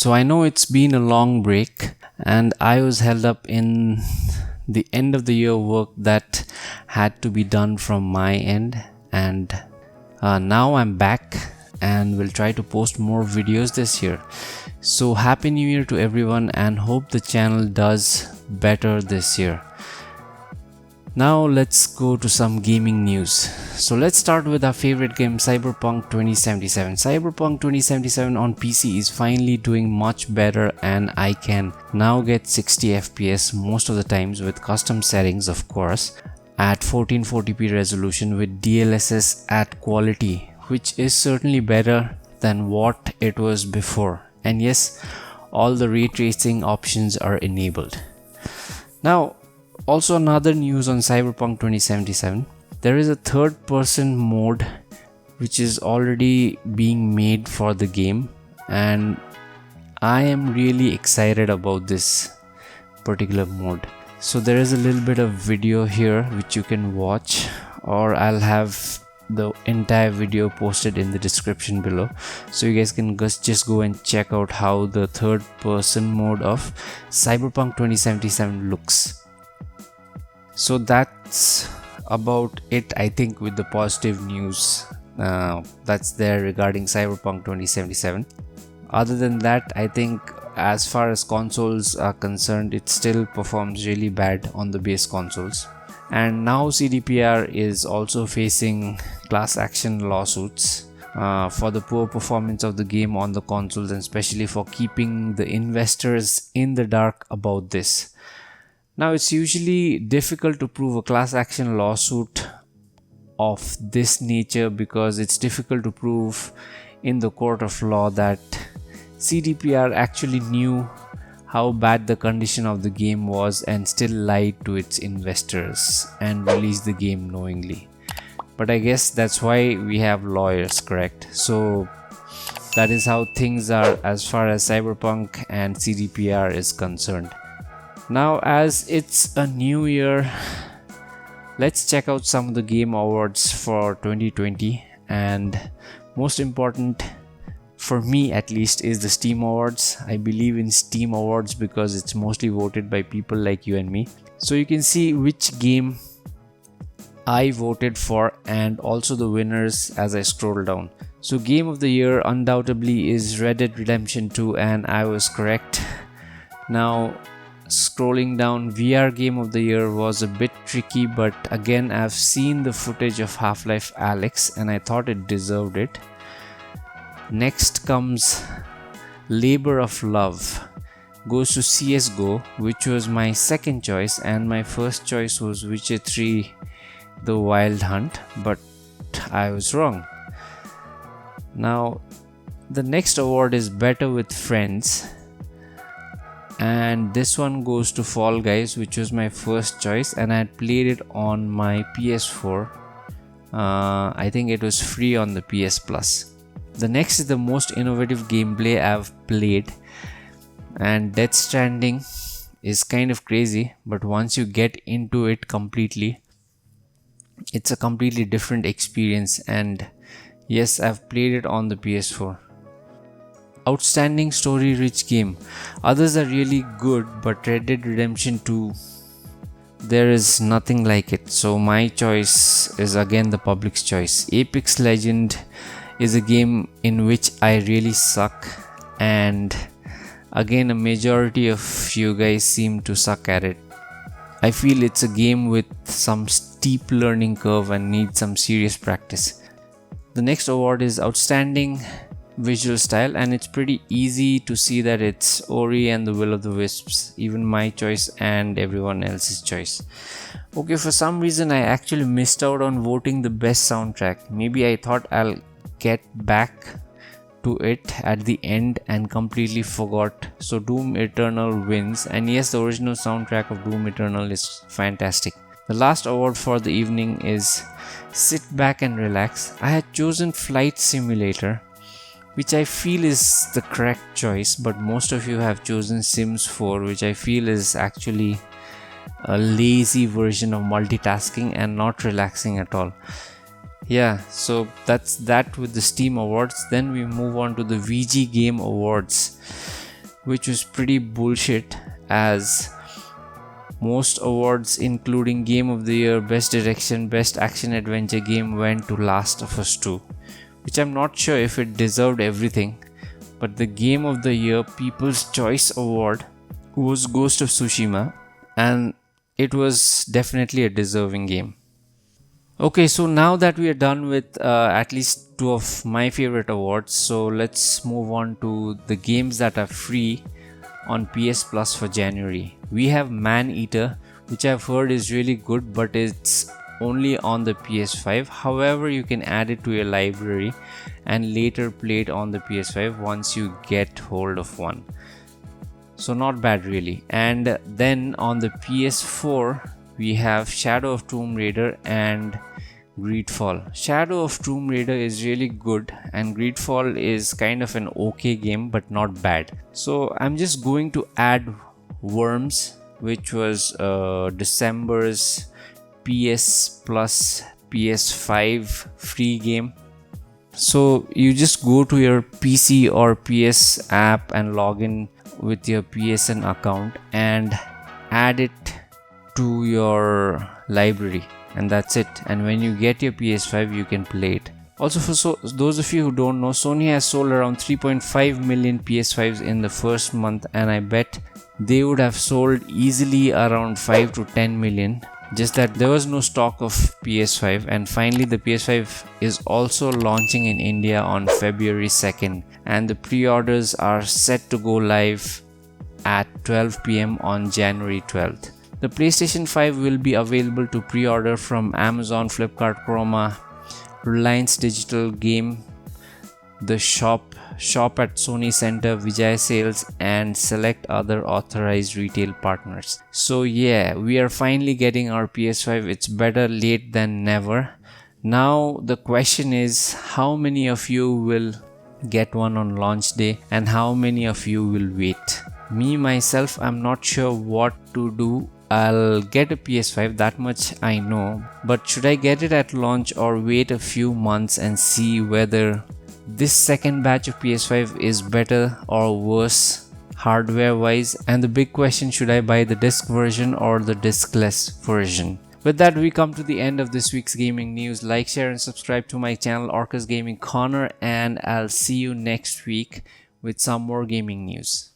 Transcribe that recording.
So I know it's been a long break and I was held up in the end of the year work that had to be done from my end, and now I'm back and will try to post more videos this year. So happy new year to everyone and hope the channel does better this year. Now let's go to some gaming news. So let's start with our favorite game, Cyberpunk 2077. Cyberpunk 2077 on PC is finally doing much better, and I can now get 60 FPS most of the times with custom settings, of course, at 1440p resolution with DLSS at quality, which is certainly better than what it was before. And yes, all the ray tracing options are enabled. Now, also another news on Cyberpunk 2077, there is a third person mode which is already being made for the game, and I am really excited about this particular mode. So there is a little bit of video here which you can watch, or I'll have the entire video posted in the description below, so you guys can just go and check out how the third person mode of Cyberpunk 2077 looks. So that's about it, I think, with the positive news that's there regarding Cyberpunk 2077. Other than that, I think as far as consoles are concerned, it still performs really bad on the base consoles. And now CDPR is also facing class action lawsuits for the poor performance of the game on the consoles, and especially for keeping the investors in the dark about this. Now, it's usually difficult to prove a class action lawsuit of this nature because it's difficult to prove in the court of law that CDPR actually knew how bad the condition of the game was and still lied to its investors and released the game knowingly. But I guess that's why we have lawyers, correct? So that is how things are as far as Cyberpunk and CDPR is concerned. Now, as it's a new year, let's check out some of the game awards for 2020, and most important for me at least is the Steam Awards. I believe in Steam Awards because it's mostly voted by people like you and me. So you can see which game I voted for and also the winners as I scroll down. So game of the year undoubtedly is Red Dead Redemption 2, and I was correct. Now, scrolling down, VR game of the year was a bit tricky, but again, I've seen the footage of Half-Life Alyx and I thought it deserved it. Next comes Labor of Love, goes to CSGO, which was my second choice, and my first choice was Witcher 3 The Wild Hunt, but I was wrong. Now, the next award is Better with Friends, and this one goes to Fall Guys, which was my first choice, and I had played it on my PS4. I think it was free on the PS Plus. The next is the most innovative gameplay I've played, and Death Stranding is kind of crazy, but once you get into it completely, it's a completely different experience. And yes, I've played it on the PS4. Outstanding story rich game. Others are really good, but Red Dead Redemption 2, there is nothing like it. So my choice is again the public's choice. Apex Legend is a game in which I really suck, and again a majority of you guys seem to suck at it. I feel it's a game with some steep learning curve and needs some serious practice. The next award is Outstanding Visual Style, and it's pretty easy to see that it's Ori and the Will of the Wisps, even my choice and everyone else's choice. Okay, for some reason I actually missed out on voting the best soundtrack. Maybe I thought I'll get back to it at the end and completely forgot. So Doom Eternal wins, and yes, the original soundtrack of Doom Eternal is fantastic. The last award for the evening is Sit Back and Relax. I had chosen Flight Simulator, which I feel is the correct choice, but most of you have chosen Sims 4, which I feel is actually a lazy version of multitasking and not relaxing at all. Yeah, so that's that with the Steam Awards. Then we move on to the VG Game Awards. which was pretty bullshit, as most awards including Game of the Year, Best Direction, Best Action Adventure Game went to Last of Us 2, which I'm not sure if it deserved everything, but the Game of the Year People's Choice Award was Ghost of Tsushima, and it was definitely a deserving game. Okay, so now that we are done with at least two of my favorite awards, so let's move on to the games that are free on PS Plus for January. We have Man Eater, which I've heard is really good, but it's only on the PS5. However, you can add it to your library and later play it on the PS5 once you get hold of one. So not bad really. And then on the PS4 we have Shadow of Tomb Raider and Greedfall. Shadow of Tomb Raider is really good and Greedfall is kind of an okay game but not bad. So I'm just going to add Worms, which was December's PS Plus PS5 free game. So you just go to your PC or PS app and log in with your PSN account and add it to your library, and that's it. And when you get your PS5 you can play it. Also, for those of you who don't know, Sony has sold around 3.5 million PS5s in the first month, and I bet they would have sold easily around 5 to 10 million, just that there was no stock of PS5. And finally the PS5 is also launching in India on February 2nd, and the pre-orders are set to go live at 12 PM on January 12th. The PlayStation 5 will be available to pre-order from Amazon, Flipkart, Chroma, Reliance Digital Game, the shop at Sony Center, Vijay Sales, and select other authorized retail partners. So yeah, we are finally getting our PS5. It's better late than never. Now the question is, how many of you will get one on launch day and how many of you will wait? Me myself, I'm not sure what to do. I'll get a PS5, that much I know, but should I get it at launch or wait a few months and see whether this second batch of PS5 is better or worse hardware wise? And the big question, should I buy the disc version or the discless version? With that, we come to the end of this week's gaming news. Like, share and subscribe to my channel Orcus Gaming Corner, and I'll see you next week with some more gaming news.